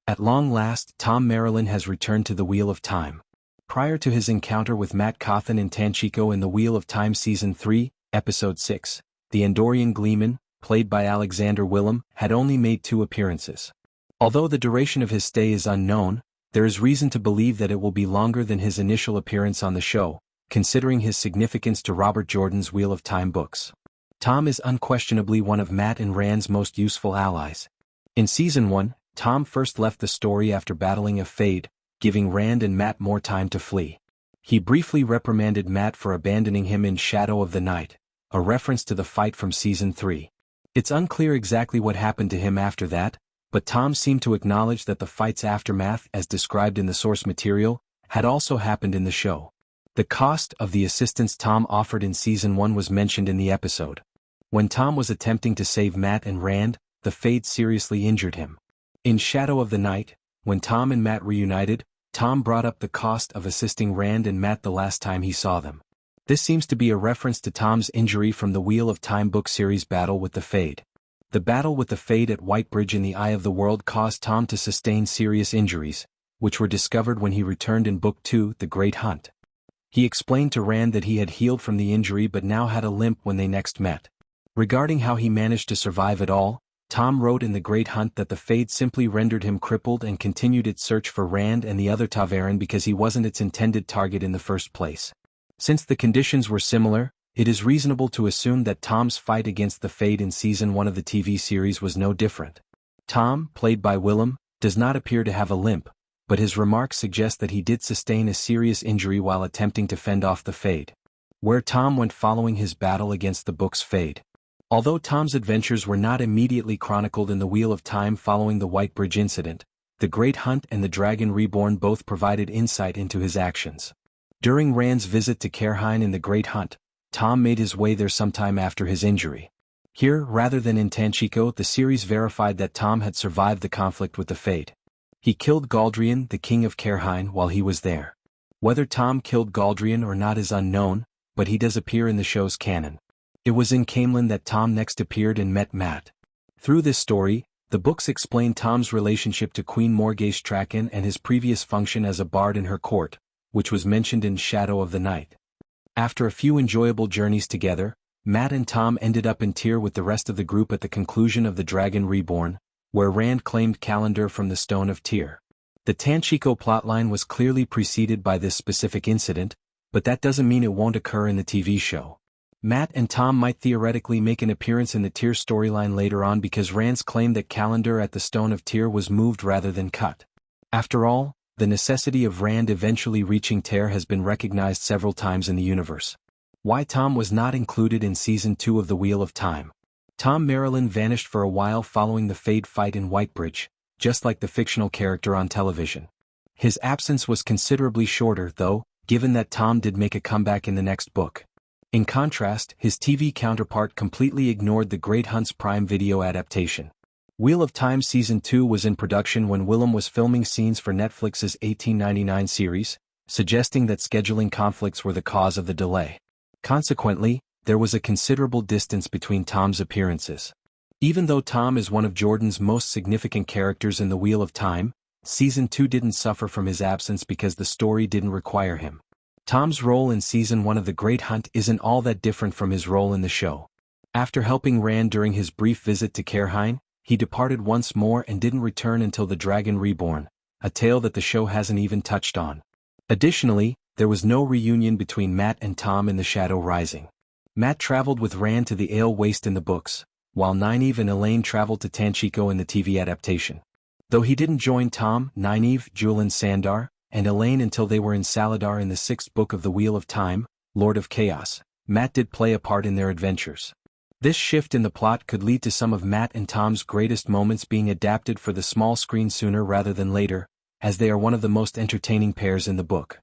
At long last, Thom Merrilin has returned to the Wheel of Time. Prior to his encounter with Matt Cawthon and Tanchico in the Wheel of Time Season 3, Episode 6, the Andorian Gleeman, played by Alexander Willem, had only made 2 appearances. Although the duration of his stay is unknown, there is reason to believe that it will be longer than his initial appearance on the show, considering his significance to Robert Jordan's Wheel of Time books. Thom is unquestionably one of Matt and Rand's most useful allies. In Season 1, Thom first left the story after battling a fade, giving Rand and Matt more time to flee. He briefly reprimanded Matt for abandoning him in Shadow of the Night, a reference to the fight from Season 3. It's unclear exactly what happened to him after that, but Thom seemed to acknowledge that the fight's aftermath, as described in the source material, had also happened in the show. The cost of the assistance Thom offered in Season 1 was mentioned in the episode. When Thom was attempting to save Matt and Rand, the Fade seriously injured him. In Shadow of the Night, when Thom and Matt reunited, Thom brought up the cost of assisting Rand and Matt the last time he saw them. This seems to be a reference to Thom's injury from the Wheel of Time book series Battle with the Fade. The battle with the Fade at Whitebridge in the Eye of the World caused Thom to sustain serious injuries, which were discovered when he returned in Book 2, The Great Hunt. He explained to Rand that he had healed from the injury but now had a limp when they next met. Regarding how he managed to survive it all, Thom wrote in The Great Hunt that the Fade simply rendered him crippled and continued its search for Rand and the other Ta'veren because he wasn't its intended target in the first place. Since the conditions were similar, it is reasonable to assume that Thom's fight against the Fade in Season 1 of the TV series was no different. Thom, played by Willem, does not appear to have a limp, but his remarks suggest that he did sustain a serious injury while attempting to fend off the Fade. Where Thom went following his battle against the book's Fade. Although Thom's adventures were not immediately chronicled in the Wheel of Time following the Whitebridge incident, The Great Hunt and The Dragon Reborn both provided insight into his actions. During Rand's visit to Caerhine in The Great Hunt, Thom made his way there sometime after his injury. Here, rather than in Tanchico, the series verified that Thom had survived the conflict with the Fade. He killed Galdrian, the king of Caerhine, while he was there. Whether Thom killed Galdrian or not is unknown, but he does appear in the show's canon. It was in Caemlyn that Thom next appeared and met Matt. Through this story, the books explain Thom's relationship to Queen Morgase Traken and his previous function as a bard in her court, which was mentioned in Shadow of the Night. After a few enjoyable journeys together, Matt and Thom ended up in Tyr with the rest of the group at the conclusion of The Dragon Reborn, where Rand claimed Calendar from the Stone of Tyr. The Tanchico plotline was clearly preceded by this specific incident, but that doesn't mean it won't occur in the TV show. Matt and Thom might theoretically make an appearance in the Tyr storyline later on because Rand's claim that Calendar at the Stone of Tyr was moved rather than cut. After all, the necessity of Rand eventually reaching Tyr has been recognized several times in the universe. Why Thom was not included in Season 2 of The Wheel of Time. Thom Merrilin vanished for a while following the Fade fight in Whitebridge, just like the fictional character on television. His absence was considerably shorter, though, given that Thom did make a comeback in the next book. In contrast, his TV counterpart completely ignored The Great Hunt's Prime Video adaptation. Wheel of Time Season 2 was in production when Willem was filming scenes for Netflix's 1899 series, suggesting that scheduling conflicts were the cause of the delay. Consequently, there was a considerable distance between Thom's appearances. Even though Thom is one of Jordan's most significant characters in the Wheel of Time, Season 2 didn't suffer from his absence because the story didn't require him. Thom's role in Season 1 of The Great Hunt isn't all that different from his role in the show. After helping Rand during his brief visit to Caerhine, he departed once more and didn't return until The Dragon Reborn, a tale that the show hasn't even touched on. Additionally, there was no reunion between Matt and Thom in The Shadow Rising. Matt traveled with Rand to the Ale Waste in the books, while Nynaeve and Elaine traveled to Tanchico in the TV adaptation. Though he didn't join Thom, Nynaeve, Juilin Sandar, and Elaine until they were in Saladar in the 6th book of The Wheel of Time, Lord of Chaos, Matt did play a part in their adventures. This shift in the plot could lead to some of Matt and Thom's greatest moments being adapted for the small screen sooner rather than later, as they are one of the most entertaining pairs in the book.